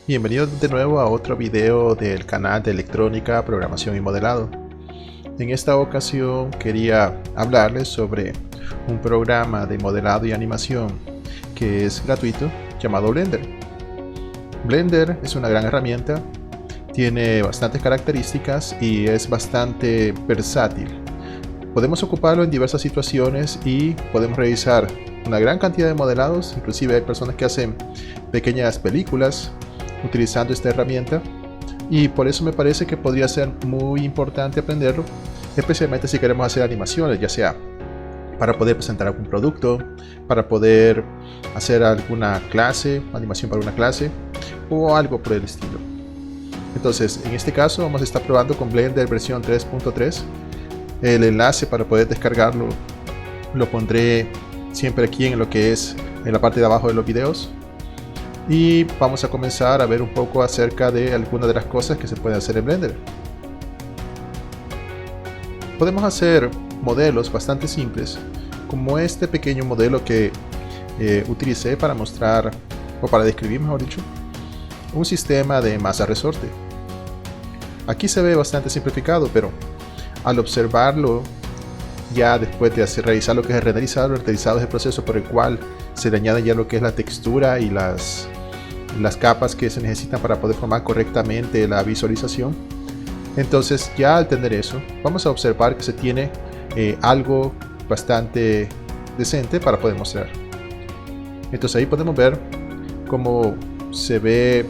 Bienvenidos de nuevo a otro video del canal de electrónica, programación y modelado. En esta ocasión quería hablarles sobre un programa de modelado y animación que es gratuito llamado Blender. Blender es una gran herramienta, tiene bastantes características y es bastante versátil. Podemos ocuparlo en diversas situaciones y podemos realizar una gran cantidad de modelados. Inclusive hay personas que hacen pequeñas películas utilizando esta herramienta, y por eso me parece que podría ser muy importante aprenderlo, especialmente si queremos hacer animaciones, ya sea para poder presentar algún producto, para poder hacer alguna clase, animación para una clase o algo por el estilo. Entonces, en este caso vamos a estar probando con Blender versión 3.3. El enlace para poder descargarlo lo pondré siempre aquí en lo que es en la parte de abajo de los videos. Y vamos a comenzar a ver un poco acerca de algunas de las cosas que se pueden hacer en Blender. Podemos hacer modelos bastante simples, como este pequeño modelo que utilicé para mostrar, o para describir mejor dicho, un sistema de masa resorte. Aquí se ve bastante simplificado, pero al observarlo, ya después de realizar lo que es el renderizado es el proceso por el cual se le añade ya lo que es la textura y las capas que se necesitan para poder formar correctamente la visualización. Entonces, ya al tener eso, vamos a observar que se tiene algo bastante decente para poder mostrar. Entonces ahí podemos ver cómo se ve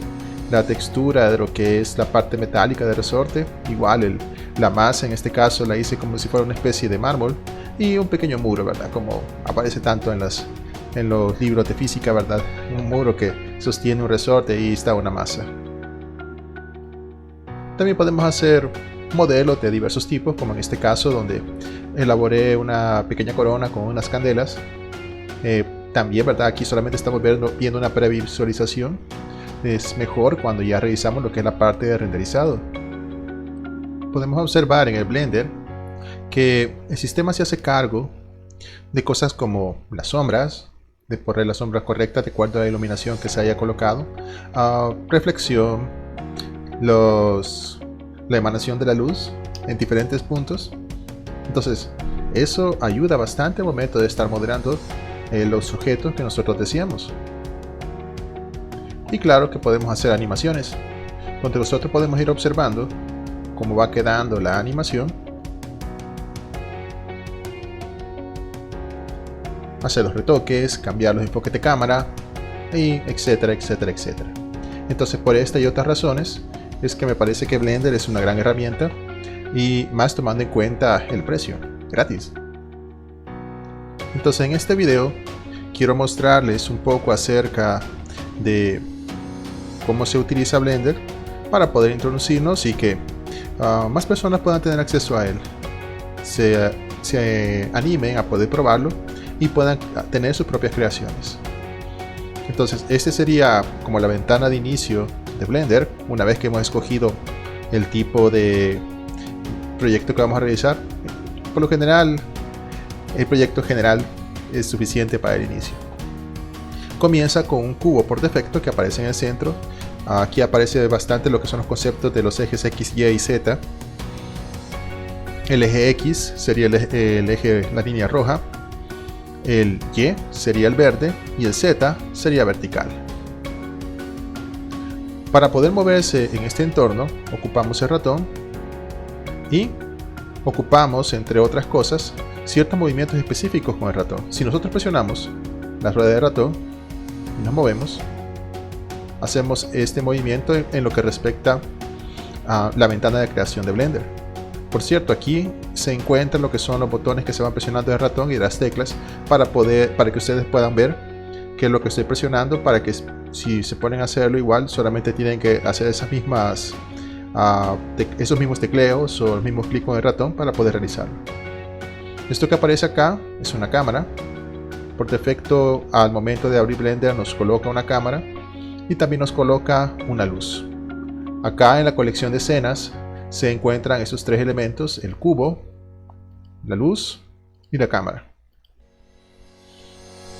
la textura de lo que es la parte metálica del resorte. Igual la masa en este caso la hice como si fuera una especie de mármol, y un pequeño muro, ¿verdad? Como aparece tanto en los libros de física, ¿verdad? Un muro que sostiene un resorte y está una masa. También podemos hacer modelos de diversos tipos, como en este caso donde elaboré una pequeña corona con unas candelas. También, ¿verdad? Aquí solamente estamos viendo una previsualización. Es mejor cuando ya realizamos lo que es la parte de renderizado. Podemos observar en el Blender que el sistema se hace cargo de cosas como las sombras, de poner las sombras correctas de acuerdo a la iluminación que se haya colocado, reflexión, la emanación de la luz en diferentes puntos. Entonces eso ayuda bastante al momento de estar modelando los objetos que nosotros deseamos. Y claro que podemos hacer animaciones, donde nosotros podemos ir observando cómo va quedando la animación, hacer los retoques, cambiar los enfoques de cámara, y etcétera, etcétera, etcétera. Entonces, por esta y otras razones es que me parece que Blender es una gran herramienta, y más tomando en cuenta el precio, gratis. Entonces, en este video quiero mostrarles un poco acerca de cómo se utiliza Blender para poder introducirnos y que más personas puedan tener acceso a él, se animen a poder probarlo y puedan tener sus propias creaciones. Entonces, este sería como la ventana de inicio de Blender. Una vez que hemos escogido el tipo de proyecto que vamos a realizar, por lo general el proyecto general es suficiente para el inicio. Comienza con un cubo por defecto que aparece en el centro. Aquí aparece bastante lo que son los conceptos de los ejes X, Y y Z. El eje X sería la línea roja, el Y sería el verde y el Z sería vertical. Para poder moverse en este entorno ocupamos el ratón y ocupamos, entre otras cosas, ciertos movimientos específicos con el ratón. Si nosotros presionamos la rueda del ratón y nos movemos, hacemos este movimiento en lo que respecta a la ventana de creación de Blender. Por cierto, aquí se encuentran lo que son los botones que se van presionando del ratón y de las teclas para que ustedes puedan ver qué es lo que estoy presionando, para que si se ponen a hacerlo igual solamente tienen que hacer esos mismos tecleos o los mismos clics con el ratón para poder realizarlo. Esto que aparece acá es una cámara. Por defecto, al momento de abrir Blender nos coloca una cámara y también nos coloca una luz. Acá en la colección de escenas se encuentran esos tres elementos: el cubo, la luz y la cámara.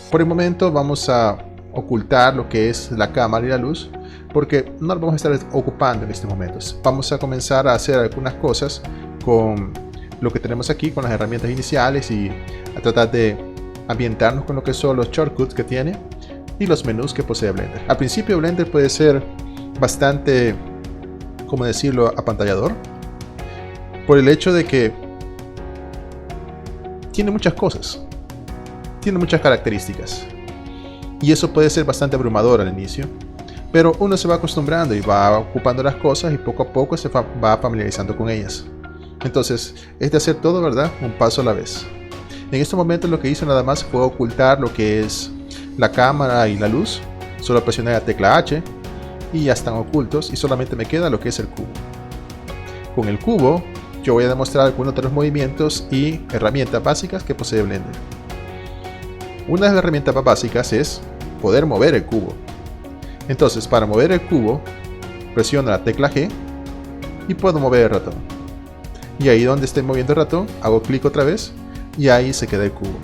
Por el momento vamos a ocultar lo que es la cámara y la luz, porque no lo vamos a estar ocupando en estos momentos. Vamos a comenzar a hacer algunas cosas con lo que tenemos aquí, con las herramientas iniciales, y a tratar de ambientarnos con lo que son los shortcuts que tiene y los menús que posee Blender. Al principio Blender puede ser bastante, ¿cómo decirlo?, apantallador, por el hecho de que tiene muchas cosas, tiene muchas características, y eso puede ser bastante abrumador al inicio, pero uno se va acostumbrando y va ocupando las cosas y poco a poco se va familiarizando con ellas. Entonces es de hacer todo, ¿verdad?, un paso a la vez. En estos momentos lo que hice nada más fue ocultar lo que es la cámara y la luz. Solo presioné la tecla H y ya están ocultos, y solamente me queda lo que es el cubo. Con el cubo yo voy a demostrar algunos de los movimientos y herramientas básicas que posee Blender. Una de las herramientas más básicas es poder mover el cubo. Entonces, para mover el cubo, presiono la tecla G y puedo mover el ratón. Y ahí donde esté moviendo el ratón, hago clic otra vez y ahí se queda el cubo.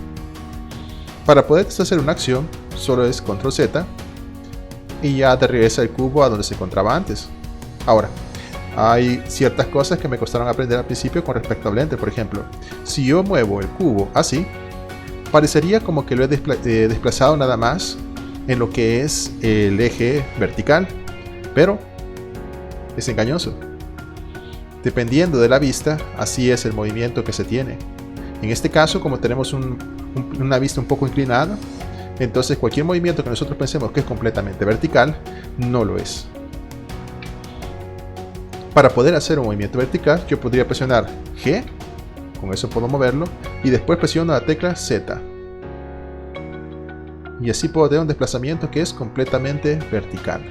Para poder hacer una acción, solo es Control Z y ya te regresa el cubo a donde se encontraba antes. Ahora, hay ciertas cosas que me costaron aprender al principio con respecto a Blender. Por ejemplo, si yo muevo el cubo así, parecería como que lo he desplazado nada más en lo que es el eje vertical, pero es engañoso. Dependiendo de la vista, así es el movimiento que se tiene. En este caso, como tenemos una vista un poco inclinada, entonces cualquier movimiento que nosotros pensemos que es completamente vertical, no lo es. Para poder hacer un movimiento vertical, yo podría presionar G, con eso puedo moverlo, y después presiono la tecla Z. Y así puedo tener un desplazamiento que es completamente vertical.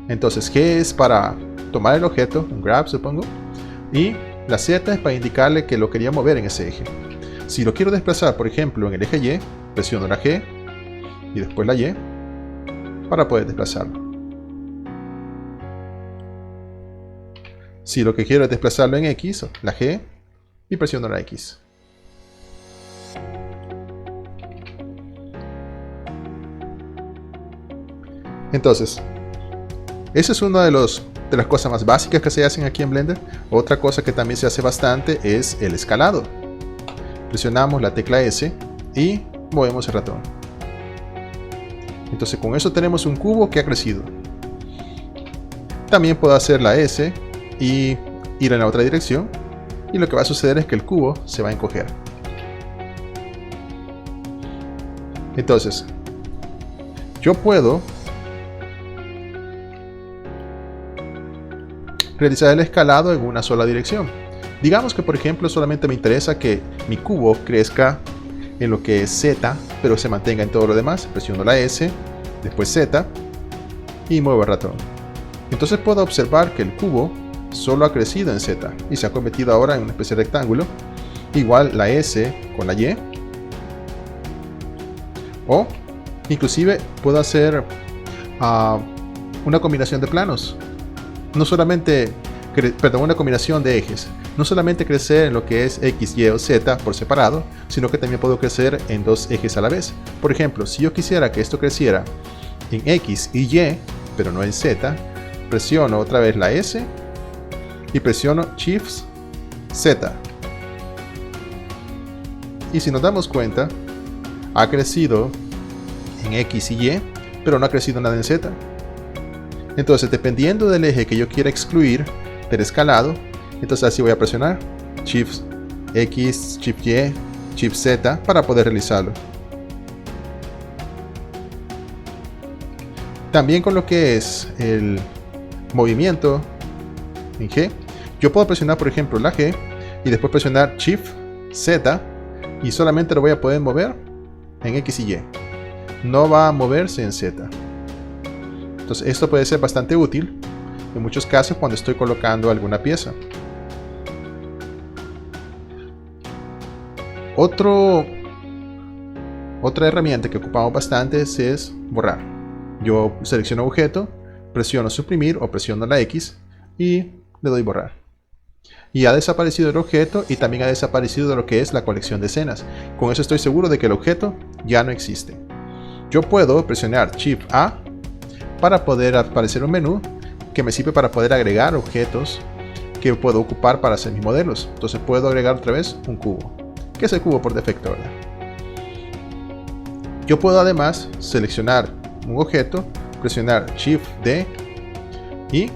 Entonces G es para tomar el objeto, un grab supongo, y la Z es para indicarle que lo quería mover en ese eje. Si lo quiero desplazar, por ejemplo, en el eje Y, presiono la G y después la Y para poder desplazarlo. Si lo que quiero es desplazarlo en X, la G y presiono la X. Entonces, esa es una de las cosas más básicas que se hacen aquí en Blender. Otra cosa que también se hace bastante es el escalado. Presionamos la tecla S y movemos el ratón. Entonces con eso tenemos un cubo que ha crecido. También puedo hacer la S y ir en la otra dirección, y lo que va a suceder es que el cubo se va a encoger. Entonces, yo puedo realizar el escalado en una sola dirección. Digamos que por ejemplo solamente me interesa que mi cubo crezca en lo que es Z, pero se mantenga en todo lo demás. Presiono la S, después Z y muevo el ratón. Entonces puedo observar que el cubo solo ha crecido en Z y se ha convertido ahora en una especie de rectángulo. Igual la S con la Y. O inclusive puedo hacer una combinación de planos. No solamente, una combinación de ejes. No solamente crecer en lo que es X, Y o Z por separado, sino que también puedo crecer en dos ejes a la vez. Por ejemplo, si yo quisiera que esto creciera en X y Y, pero no en Z, presiono otra vez la S y presiono Shift Z. Y si nos damos cuenta, ha crecido en X y Y, pero no ha crecido nada en Z. Entonces, dependiendo del eje que yo quiera excluir del escalado, entonces así voy a presionar Shift X, Shift Y, Shift Z para poder realizarlo. También con lo que es el movimiento en G, yo puedo presionar por ejemplo la G y después presionar Shift Z y solamente lo voy a poder mover en X y Y. No va a moverse en Z. Entonces esto puede ser bastante útil en muchos casos cuando estoy colocando alguna pieza. Otra herramienta que ocupamos bastante es borrar. Yo selecciono objeto, presiono suprimir o presiono la X y le doy borrar. Y ha desaparecido el objeto y también ha desaparecido lo que es la colección de escenas. Con eso estoy seguro de que el objeto ya no existe. Yo puedo presionar Shift A para poder aparecer un menú que me sirve para poder agregar objetos que puedo ocupar para hacer mis modelos. Entonces puedo agregar otra vez un cubo, que es el cubo por defecto, ¿verdad? Yo puedo además seleccionar un objeto, presionar Shift D y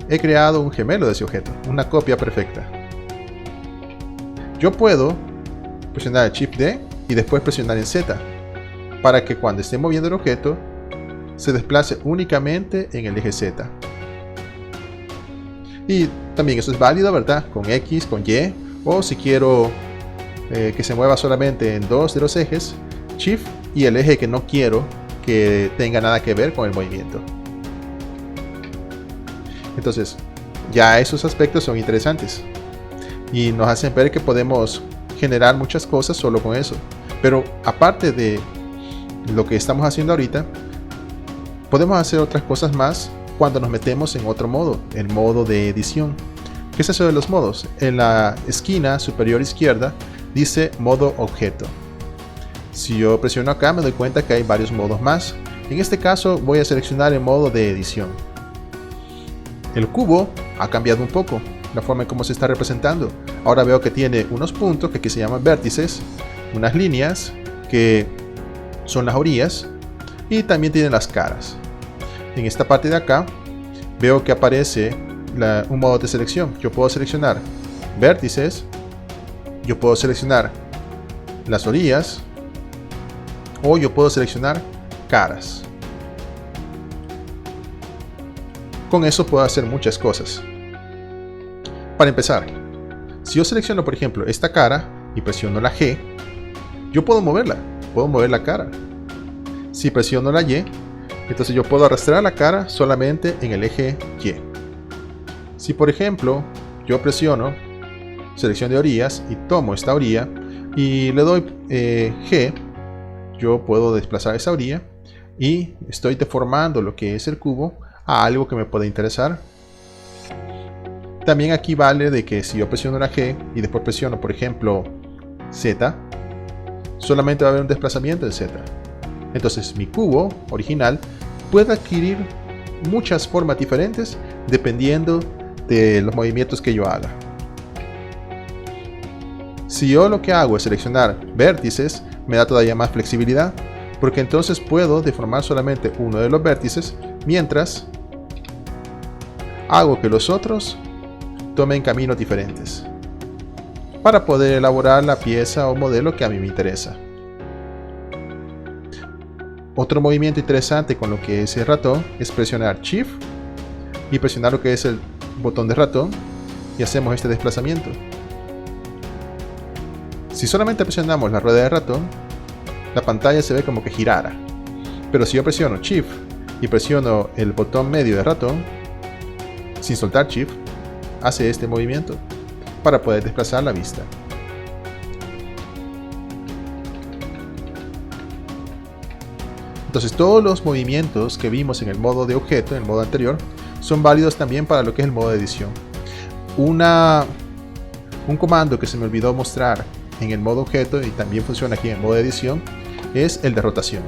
he creado un gemelo de ese objeto, una copia perfecta. Yo puedo presionar Shift D y después presionar en Z para que cuando esté moviendo el objeto se desplace únicamente en el eje Z. Y también eso es válido, ¿verdad? Con X, con Y, o si quiero que se mueva solamente en dos de los ejes, Shift y el eje que no quiero que tenga nada que ver con el movimiento. Entonces, ya esos aspectos son interesantes y nos hacen ver que podemos generar muchas cosas solo con eso. Pero aparte de lo que estamos haciendo ahorita, podemos hacer otras cosas más cuando nos metemos en otro modo, el modo de edición. ¿Qué es eso de los modos? En la esquina superior izquierda dice modo objeto. Si yo presiono acá me doy cuenta que hay varios modos más. En este caso voy a seleccionar el modo de edición. El cubo ha cambiado un poco la forma en cómo se está representando. Ahora veo que tiene unos puntos que aquí se llaman vértices, unas líneas que son las orillas y también tiene las caras. En esta parte de acá veo que aparece un modo de selección. Yo puedo seleccionar vértices, yo puedo seleccionar las orillas o yo puedo seleccionar caras. Con eso puedo hacer muchas cosas. Para empezar, si yo selecciono por ejemplo esta cara y presiono la G, yo puedo mover la cara. Si presiono la Y, entonces yo puedo arrastrar la cara solamente en el eje Y. Si por ejemplo yo presiono selección de orillas y tomo esta orilla y le doy G, yo puedo desplazar esa orilla y estoy deformando lo que es el cubo a algo que me puede interesar. También aquí vale de que si yo presiono la G y después presiono por ejemplo Z, solamente va a haber un desplazamiento de Z. Entonces mi cubo original puede adquirir muchas formas diferentes dependiendo de los movimientos que yo haga. Si yo lo que hago es seleccionar vértices, me da todavía más flexibilidad, porque entonces puedo deformar solamente uno de los vértices mientras hago que los otros tomen caminos diferentes para poder elaborar la pieza o modelo que a mí me interesa. Otro movimiento interesante con lo que es el ratón es presionar Shift y presionar lo que es el botón de ratón y hacemos este desplazamiento. Si solamente presionamos la rueda de ratón, la pantalla se ve como que girara. Pero si yo presiono Shift y presiono el botón medio de ratón, sin soltar Shift, hace este movimiento para poder desplazar la vista. Entonces todos los movimientos que vimos en el modo de objeto, en el modo anterior, son válidos también para lo que es el modo de edición. Un comando que se me olvidó mostrar en el modo objeto y también funciona aquí en el modo de edición es el de rotación.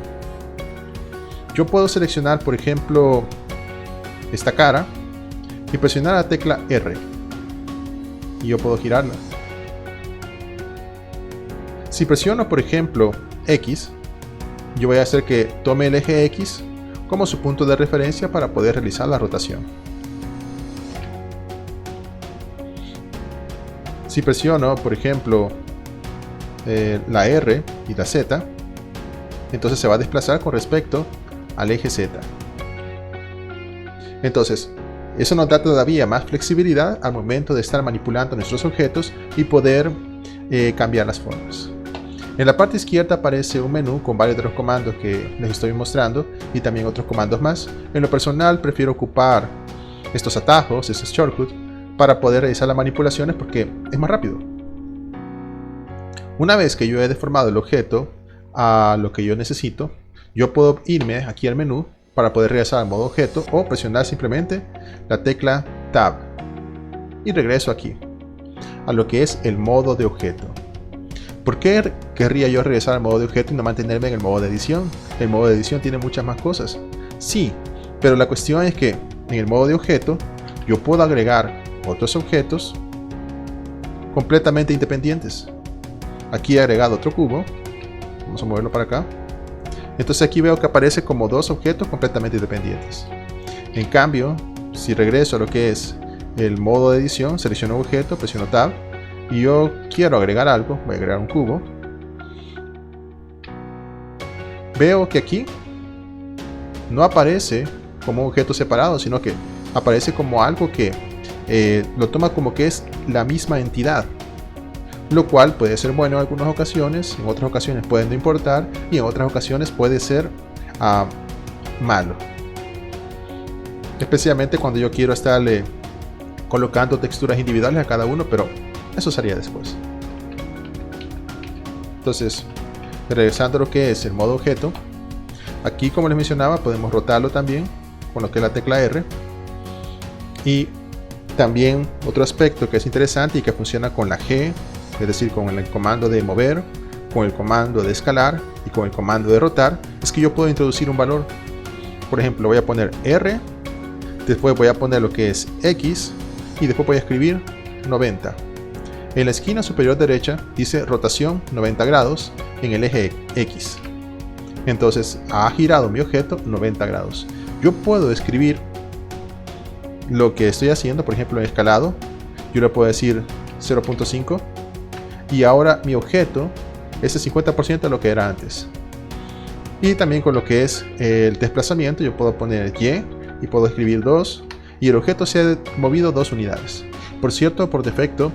Yo puedo seleccionar por ejemplo esta cara y presionar la tecla R y yo puedo girarla. Si presiono por ejemplo X, yo voy a hacer que tome el eje X como su punto de referencia para poder realizar la rotación. Si presiono por ejemplo la R y la Z, entonces se va a desplazar con respecto al eje Z. Entonces eso nos da todavía más flexibilidad al momento de estar manipulando nuestros objetos y poder cambiar las formas. En la parte izquierda aparece un menú con varios de los comandos que les estoy mostrando y también otros comandos más. En lo personal prefiero ocupar estos atajos, estos shortcuts, para poder realizar las manipulaciones porque es más rápido. Una vez que yo he deformado el objeto a lo que yo necesito, yo puedo irme aquí al menú para poder regresar al modo objeto o presionar simplemente la tecla Tab y regreso aquí a lo que es el modo de objeto. ¿Por qué querría yo regresar al modo de objeto y no mantenerme en el modo de edición? El modo de edición tiene muchas más cosas. Sí, pero la cuestión es que en el modo de objeto yo puedo agregar otros objetos completamente independientes. Aquí he agregado otro cubo. Vamos a moverlo para acá. Entonces aquí veo que aparece como dos objetos completamente independientes. En cambio, si regreso a lo que es el modo de edición, selecciono un objeto, presiono Tab y yo quiero agregar algo, voy a agregar un cubo. Veo que aquí no aparece como un objeto separado, sino que aparece como algo que lo toma como que es la misma entidad, lo cual puede ser bueno en algunas ocasiones, en otras ocasiones puede no importar y en otras ocasiones puede ser malo, especialmente cuando yo quiero estarle colocando texturas individuales a cada uno, pero eso sería después. Entonces, regresando a lo que es el modo objeto, aquí, como les mencionaba, podemos rotarlo también con lo que es la tecla R. Y también otro aspecto que es interesante y que funciona con la G, es decir, con el comando de mover, con el comando de escalar y con el comando de rotar, es que yo puedo introducir un valor. Por ejemplo, voy a poner R, después voy a poner lo que es X y después voy a escribir 90. En la esquina superior derecha dice rotación 90 grados en el eje X. Entonces ha girado mi objeto 90 grados. Yo puedo escribir lo que estoy haciendo, por ejemplo en escalado, yo le puedo decir 0.5 y ahora mi objeto es el 50% de lo que era antes. Y también con lo que es el desplazamiento yo puedo poner Y puedo escribir 2 y el objeto se ha movido 2 unidades. Por cierto, por defecto,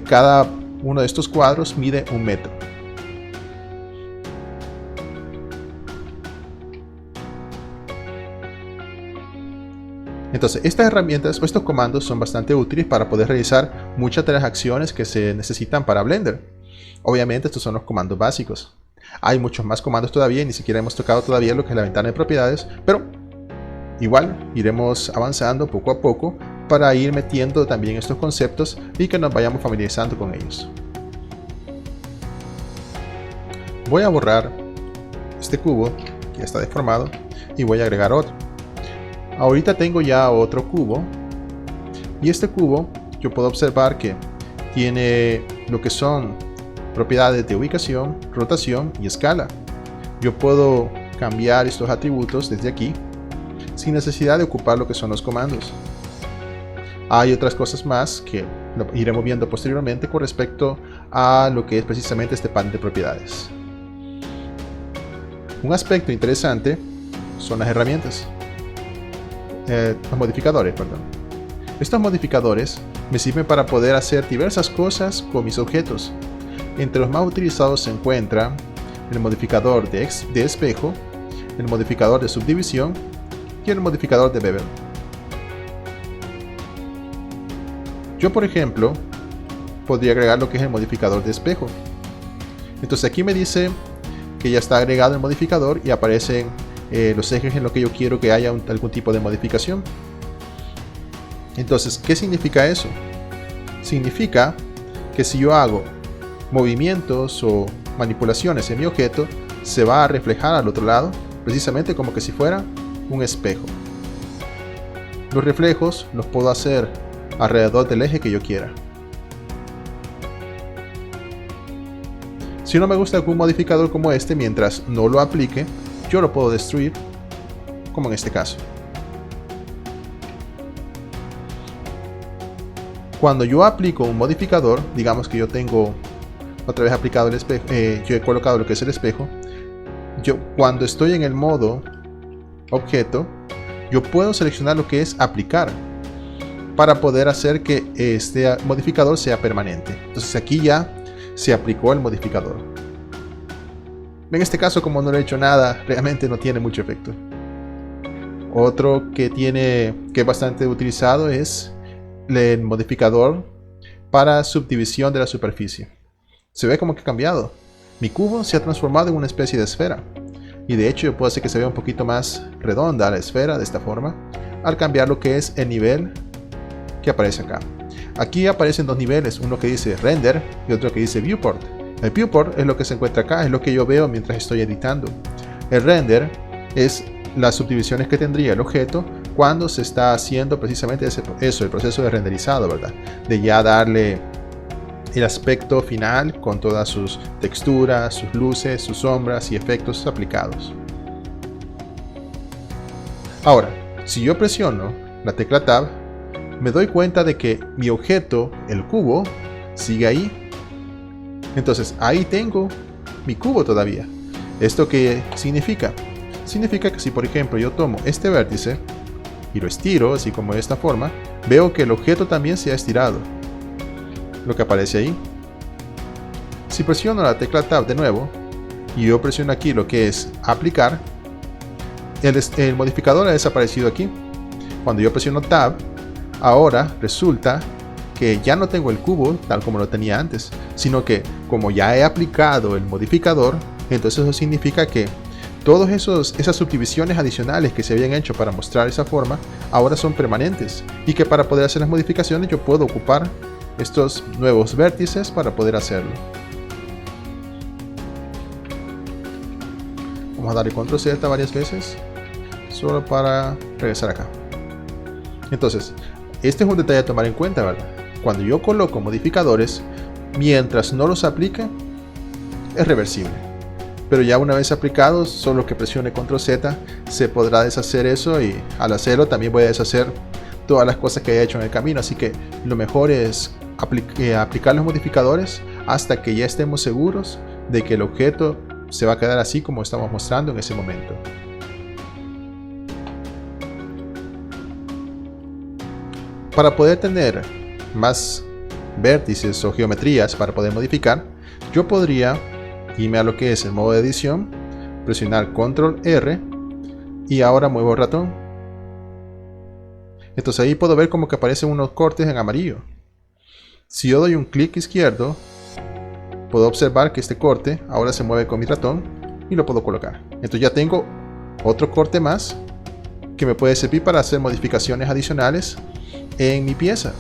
cada uno de estos cuadros mide 1 metro. Entonces, estas herramientas o estos comandos son bastante útiles para poder realizar muchas de las acciones que se necesitan para Blender. Obviamente, estos son los comandos básicos. Hay muchos más comandos todavía y ni siquiera hemos tocado todavía lo que es la ventana de propiedades, pero igual iremos avanzando poco a poco para ir metiendo también estos conceptos y que nos vayamos familiarizando con ellos. Voy a borrar este cubo que ya está deformado y voy a agregar otro. Ahorita tengo ya otro cubo y este cubo yo puedo observar que tiene lo que son propiedades de ubicación, rotación y escala. Yo puedo cambiar estos atributos desde aquí sin necesidad de ocupar lo que son los comandos. Hay otras cosas más que lo iremos viendo posteriormente con respecto a lo que es precisamente este panel de propiedades. Un aspecto interesante son las herramientas. Los modificadores, perdón. Estos modificadores me sirven para poder hacer diversas cosas con mis objetos. Entre los más utilizados se encuentra el modificador de espejo, el modificador de subdivisión y el modificador de bevel. Yo, por ejemplo, podría agregar lo que es el modificador de espejo. Entonces aquí me dice que ya está agregado el modificador y aparecen los ejes en los que yo quiero que haya algún tipo de modificación. Entonces, ¿qué significa eso? Significa que si yo hago movimientos o manipulaciones en mi objeto, se va a reflejar al otro lado, precisamente como que si fuera un espejo. Los reflejos los puedo hacer alrededor del eje que yo quiera. Si no me gusta algún modificador como este, mientras no lo aplique, yo lo puedo destruir, como en este caso. Cuando yo aplico un modificador, digamos que yo tengo otra vez aplicado el espejo, yo he colocado lo que es el espejo, cuando estoy en el modo objeto, yo puedo seleccionar lo que es aplicar para poder hacer que este modificador sea permanente. Entonces aquí ya se aplicó el modificador. En este caso, como no le he hecho nada, realmente no tiene mucho efecto. Otro que es bastante utilizado es el modificador para subdivisión de la superficie. Se ve como que ha cambiado. Mi cubo se ha transformado en una especie de esfera. Y de hecho yo puedo hacer que se vea un poquito más redonda la esfera de esta forma, al cambiar lo que es el nivel que aparece acá. Aquí aparecen dos niveles, uno que dice render y otro que dice viewport. El viewport es lo que se encuentra acá, es lo que yo veo mientras estoy editando. El render es las subdivisiones que tendría el objeto cuando se está haciendo precisamente el proceso de renderizado, ¿verdad? De ya darle el aspecto final con todas sus texturas, sus luces, sus sombras y efectos aplicados. Ahora, si yo presiono la tecla Tab, me doy cuenta de que mi objeto, el cubo, sigue ahí. Entonces ahí tengo mi cubo todavía. ¿Esto qué significa? Significa que si por ejemplo yo tomo este vértice y lo estiro así como de esta forma, veo que el objeto también se ha estirado, lo que aparece ahí. Si presiono la tecla Tab de nuevo y yo presiono aquí lo que es aplicar, el modificador ha desaparecido aquí. Cuando yo presiono Tab, ahora resulta que ya no tengo el cubo tal como lo tenía antes, sino que como ya he aplicado el modificador, entonces eso significa que todas esas subdivisiones adicionales que se habían hecho para mostrar esa forma, ahora son permanentes, y que para poder hacer las modificaciones yo puedo ocupar estos nuevos vértices para poder hacerlo. Vamos a darle control Z varias veces, solo para regresar acá. Entonces, este es un detalle a tomar en cuenta, ¿verdad? Cuando yo coloco modificadores, mientras no los aplique, es reversible. Pero ya una vez aplicados, solo que presione control Z, se podrá deshacer eso, y al hacerlo también voy a deshacer todas las cosas que haya hecho en el camino. Así que lo mejor es aplicar los modificadores hasta que ya estemos seguros de que el objeto se va a quedar así como estamos mostrando en ese momento. Para poder tener más vértices o geometrías para poder modificar, yo podría irme a lo que es el modo de edición, presionar control R y ahora muevo el ratón. Entonces ahí puedo ver como que aparecen unos cortes en amarillo. Si yo doy un clic izquierdo, puedo observar que este corte ahora se mueve con mi ratón y lo puedo colocar. Entonces ya tengo otro corte más que me puede servir para hacer modificaciones adicionales en mi pieza.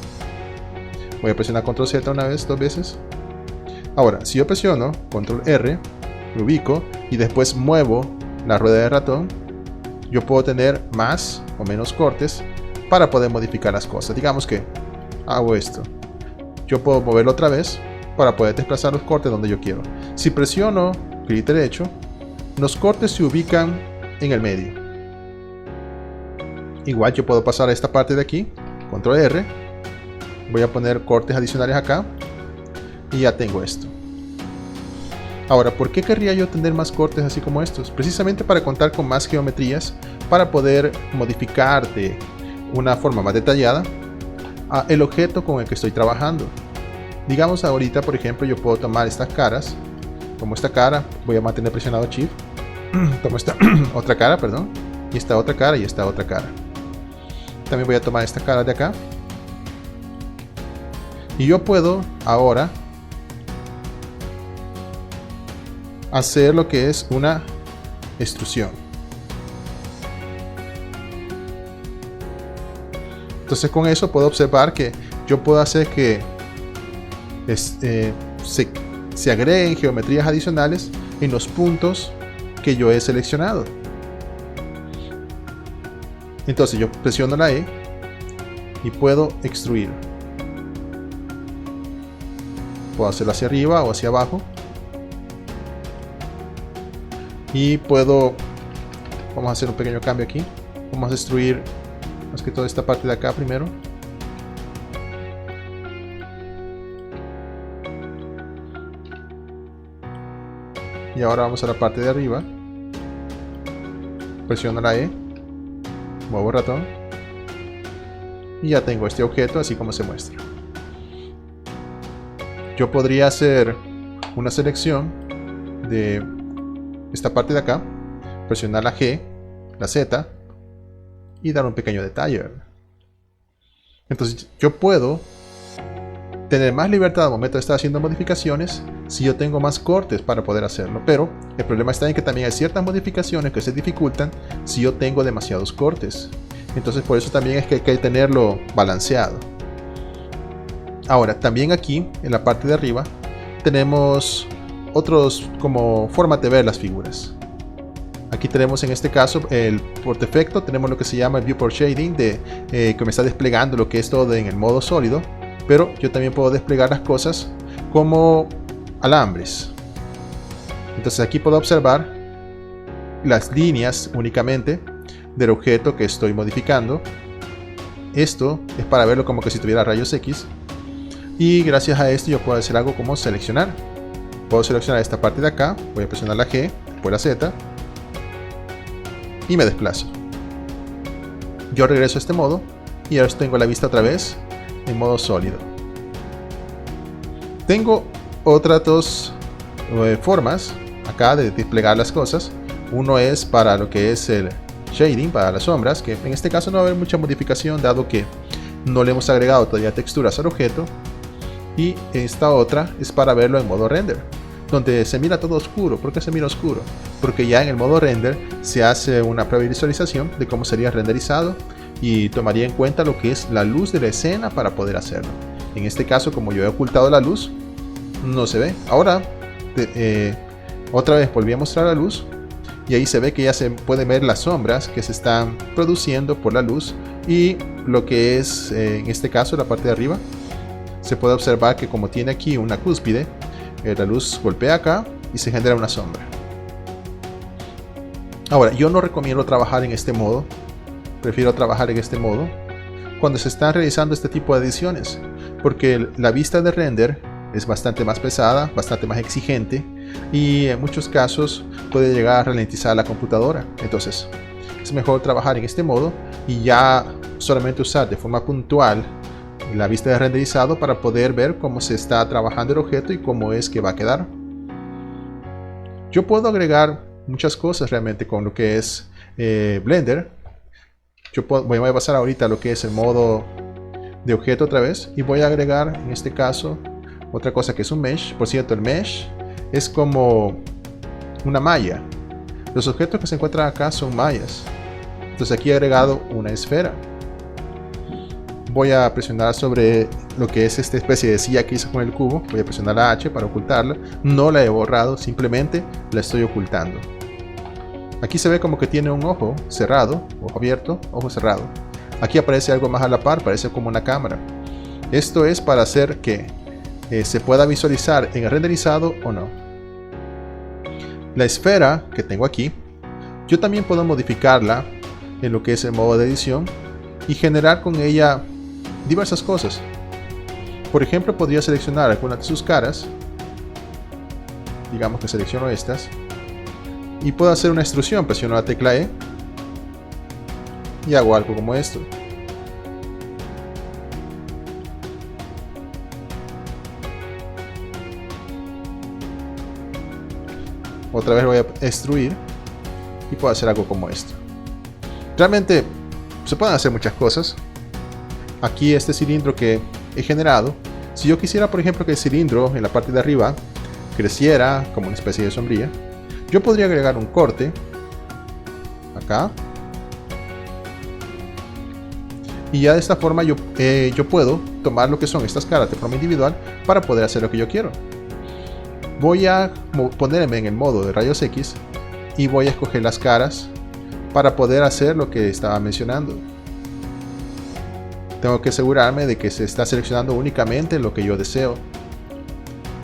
Voy a presionar control Z una vez, dos veces. Ahora, si yo presiono control R, lo ubico y después muevo la rueda de ratón, yo puedo tener más o menos cortes para poder modificar las cosas. Digamos que hago esto, yo puedo moverlo otra vez para poder desplazar los cortes donde yo quiero. Si presiono clic derecho, los cortes se ubican en el medio. Igual yo puedo pasar a esta parte de aquí, control R, voy a poner cortes adicionales acá y ya tengo esto. Ahora, ¿por qué querría yo tener más cortes así como estos? Precisamente para contar con más geometrías, para poder modificar de una forma más detallada el objeto con el que estoy trabajando. Digamos ahorita, por ejemplo, yo puedo tomar estas caras, como esta cara, voy a mantener presionado Shift, tomo esta otra cara, perdón, y esta otra cara y esta otra cara. También voy a tomar esta cara de acá. Y yo puedo ahora hacer lo que es una extrusión. Entonces con eso puedo observar que yo puedo hacer que se agreguen geometrías adicionales en los puntos que yo he seleccionado. Entonces yo presiono la E y puedo extruir. Puedo hacerlo hacia arriba o hacia abajo. Y puedo, vamos a hacer un pequeño cambio aquí. Vamos a extruir más que toda esta parte de acá primero. Y ahora vamos a la parte de arriba. Presiono la E. Muevo el ratón. Y ya tengo este objeto así como se muestra. Yo podría hacer una selección de esta parte de acá, presionar la G, la Z y dar un pequeño detalle, ¿verdad? Entonces yo puedo tener más libertad al momento de estar haciendo modificaciones si yo tengo más cortes para poder hacerlo, pero el problema está en que también hay ciertas modificaciones que se dificultan si yo tengo demasiados cortes. Entonces por eso también es que hay que tenerlo balanceado. Ahora también aquí en la parte de arriba tenemos otros como formas de ver las figuras. Aquí tenemos en este caso, por defecto, tenemos lo que se llama el Viewport Shading, que me está desplegando lo que es todo en el modo sólido, pero yo también puedo desplegar las cosas como alambres. Entonces aquí puedo observar las líneas únicamente del objeto que estoy modificando. Esto es para verlo como que si tuviera rayos X, y gracias a esto yo puedo hacer algo como seleccionar. Puedo seleccionar esta parte de acá, voy a presionar la G, después la Z, y me desplazo. Yo regreso a este modo y ahora tengo la vista otra vez en modo sólido. Tengo otras dos formas acá de desplegar las cosas. Uno es para lo que es el shading, para las sombras, que en este caso no va a haber mucha modificación dado que no le hemos agregado todavía texturas al objeto. Y esta otra es para verlo en modo render, donde se mira todo oscuro. ¿Por qué se mira oscuro? Porque ya en el modo render se hace una previsualización de cómo sería renderizado y tomaría en cuenta lo que es la luz de la escena para poder hacerlo. En este caso, como yo he ocultado la luz, no se ve. Ahora otra vez volví a mostrar la luz y ahí se ve que ya se pueden ver las sombras que se están produciendo por la luz, y lo que es en este caso la parte de arriba se puede observar que como tiene aquí una cúspide, la luz golpea acá y se genera una sombra. Ahora, yo no recomiendo trabajar en este modo. Prefiero trabajar en este modo cuando se están realizando este tipo de ediciones, porque la vista de render es bastante más pesada, bastante más exigente, y en muchos casos puede llegar a ralentizar la computadora. Entonces es mejor trabajar en este modo y ya solamente usar de forma puntual la vista de renderizado para poder ver cómo se está trabajando el objeto y cómo es que va a quedar. Yo puedo agregar muchas cosas realmente con lo que es Blender. Voy a pasar ahorita a lo que es el modo de objeto otra vez y voy a agregar en este caso otra cosa que es un mesh. Por cierto, el mesh es como una malla. Los objetos que se encuentran acá son mallas. Entonces aquí he agregado una esfera. Voy a presionar sobre lo que es esta especie de silla que hice con el cubo. Voy a presionar la H para ocultarla. No la he borrado, simplemente la estoy ocultando. Aquí se ve como que tiene un ojo cerrado, ojo abierto, ojo cerrado. Aquí aparece algo más a la par, parece como una cámara. Esto es para hacer que se pueda visualizar en el renderizado o no. La esfera que tengo aquí, yo también puedo modificarla en lo que es el modo de edición y generar con ella diversas cosas. Por ejemplo, podría seleccionar algunas de sus caras. Digamos que selecciono estas y puedo hacer una extrusión. Presiono la tecla E y hago algo como esto. Otra vez voy a extruir y puedo hacer algo como esto. Realmente se pueden hacer muchas cosas. Aquí este cilindro que he generado, si yo quisiera por ejemplo que el cilindro en la parte de arriba creciera como una especie de sombrilla, yo podría agregar un corte acá y ya de esta forma yo puedo tomar lo que son estas caras de forma individual para poder hacer lo que yo quiero. Voy a ponerme en el modo de rayos X y voy a escoger las caras para poder hacer lo que estaba mencionando. Tengo que asegurarme de que se está seleccionando únicamente lo que yo deseo.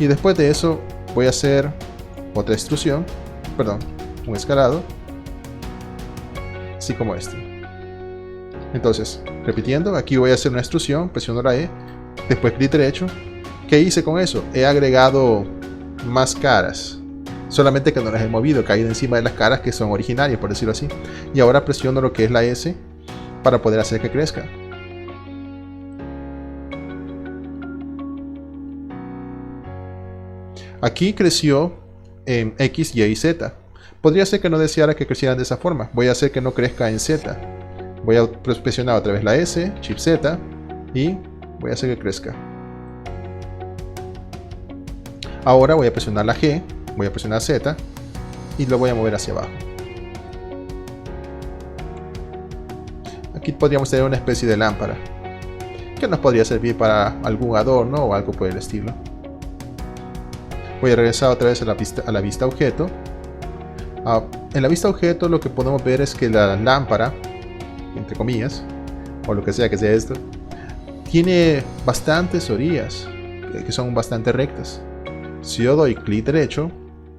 Y después de eso voy a hacer otra extrusión, un escalado, así como este. Entonces, repitiendo, aquí voy a hacer una extrusión, presiono la E, después clic derecho. ¿Qué hice con eso? He agregado más caras, solamente que no las he movido, he caído encima de las caras que son originarias, por decirlo así. Y ahora presiono lo que es la S para poder hacer que crezca. Aquí creció en X, Y y Z. Podría ser que no deseara que crecieran de esa forma. Voy a hacer que no crezca en Z. Voy a presionar otra vez la S, Shift Z, y voy a hacer que crezca. Ahora voy a presionar la G, voy a presionar Z y lo voy a mover hacia abajo. Aquí podríamos tener una especie de lámpara que nos podría servir para algún adorno o algo por el estilo. Voy a regresar otra vez a la vista objeto. En la vista objeto lo que podemos ver es que la lámpara, entre comillas, o lo que sea esto, tiene bastantes orillas que son bastante rectas. Si yo doy clic derecho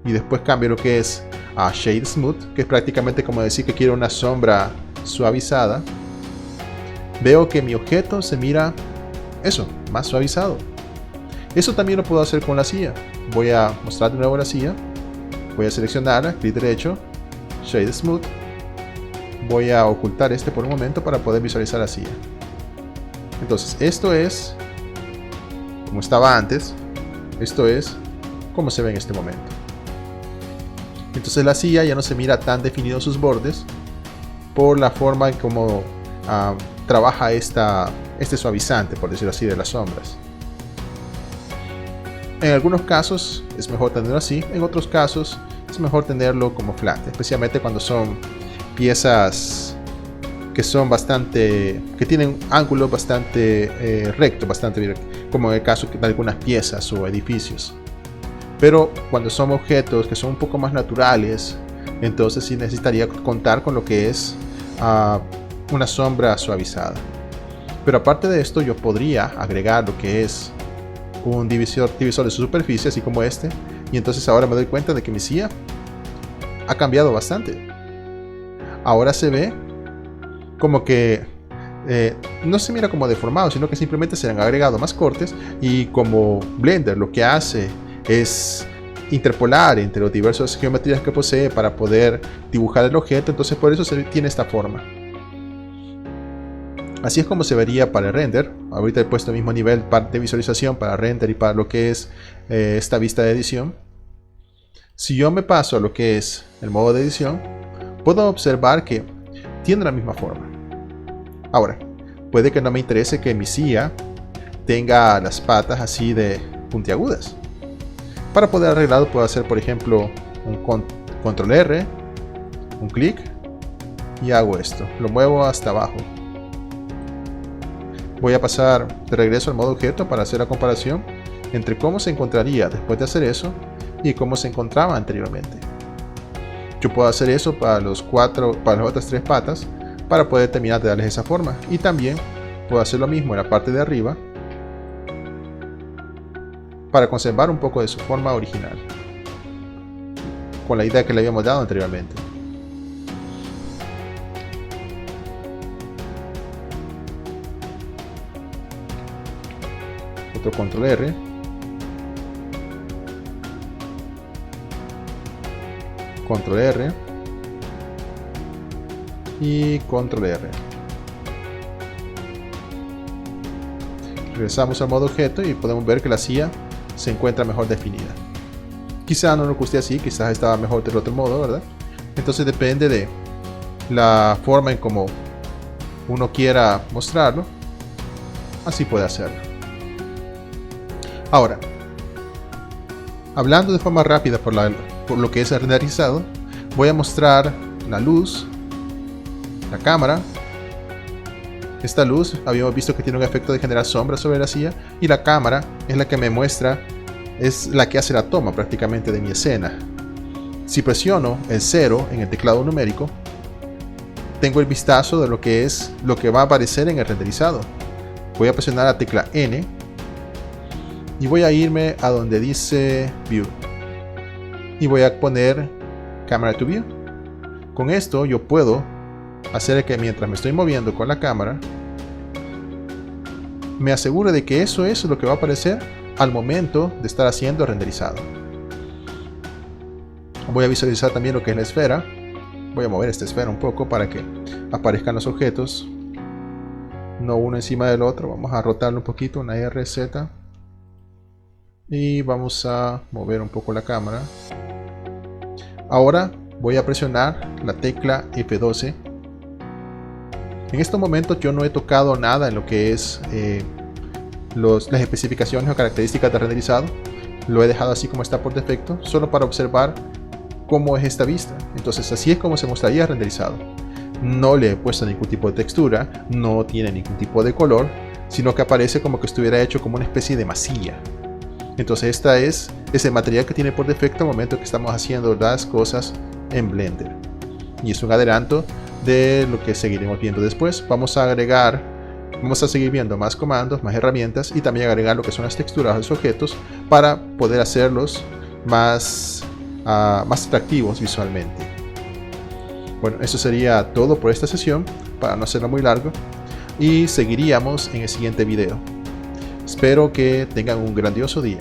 y después cambio lo que es a Shade Smooth, que es prácticamente como decir que quiero una sombra suavizada, veo que mi objeto se mira más suavizado. Eso también lo puedo hacer con la silla. Voy a mostrar de nuevo la silla, voy a seleccionarla, clic derecho, Shade Smooth, voy a ocultar por un momento para poder visualizar la silla. Entonces esto es como estaba antes, esto es como se ve en este momento. Entonces la silla ya no se mira tan definidos sus bordes por la forma en cómo trabaja este suavizante, por decirlo así, de las sombras. En algunos casos es mejor tenerlo así, en otros casos es mejor tenerlo como flat, especialmente cuando son piezas que tienen ángulos bastante rectos, como en el caso de algunas piezas o edificios. Pero cuando son objetos que son un poco más naturales, entonces sí necesitaría contar con lo que es una sombra suavizada. Pero aparte de esto, yo podría agregar lo que es un divisor de superficie, así como este, y entonces ahora me doy cuenta de que mi silla ha cambiado bastante. Ahora se ve como que no se mira como deformado, sino que simplemente se han agregado más cortes, y como Blender lo que hace es interpolar entre las diversas geometrías que posee para poder dibujar el objeto, entonces por eso tiene esta forma. Así es como se vería para el render. Ahorita he puesto el mismo nivel de visualización para render y para lo que es esta vista de edición. Si yo me paso a lo que es el modo de edición, puedo observar que tiene la misma forma. Ahora, puede que no me interese que mi silla tenga las patas así de puntiagudas. Para poder arreglarlo puedo hacer, por ejemplo, un control R, un clic, y hago esto, lo muevo hasta abajo. Voy a pasar de regreso al modo objeto para hacer la comparación entre cómo se encontraría después de hacer eso y cómo se encontraba anteriormente. Yo puedo hacer eso para las otras tres patas para poder terminar de darles esa forma, y también puedo hacer lo mismo en la parte de arriba para conservar un poco de su forma original, con la idea que le habíamos dado anteriormente. Otro control R, control R y control R. Regresamos al modo objeto y podemos ver que la silla se encuentra mejor definida. Quizá no nos guste así, quizás estaba mejor del otro modo, ¿verdad? Entonces depende de la forma en cómo uno quiera mostrarlo, así puede hacerlo. Ahora, hablando de forma rápida por lo que es el renderizado, voy a mostrar la luz, la cámara. Esta luz habíamos visto que tiene un efecto de generar sombras sobre la silla, y la cámara es la que me muestra, es la que hace la toma prácticamente de mi escena. Si presiono el 0 en el teclado numérico, tengo el vistazo de lo que va a aparecer en el renderizado. Voy a presionar la tecla N y voy a irme a donde dice View y voy a poner Camera to View. Con esto yo puedo hacer que mientras me estoy moviendo con la cámara, me asegure de que eso es lo que va a aparecer al momento de estar haciendo el renderizado. Voy a visualizar también lo que es la esfera. Voy a mover esta esfera un poco para que aparezcan los objetos, no uno encima del otro. Vamos a rotarlo un poquito, una RZ, y vamos a mover un poco la cámara. Ahora voy a presionar la tecla F12. En estos momentos yo no he tocado nada en lo que es las especificaciones o características de renderizado. Lo he dejado así como está por defecto, solo para observar cómo es esta vista. Entonces así es como se mostraría renderizado. No le he puesto ningún tipo de textura, no tiene ningún tipo de color, sino que aparece como que estuviera hecho como una especie de masilla. Entonces esta es es el material que tiene por defecto al momento que estamos haciendo las cosas en Blender. Y es un adelanto de lo que seguiremos viendo después. Vamos a seguir viendo más comandos, más herramientas y también agregar lo que son las texturas a los objetos para poder hacerlos más atractivos visualmente. Bueno, eso sería todo por esta sesión, para no hacerlo muy largo, y seguiríamos en el siguiente video. Espero que tengan un grandioso día.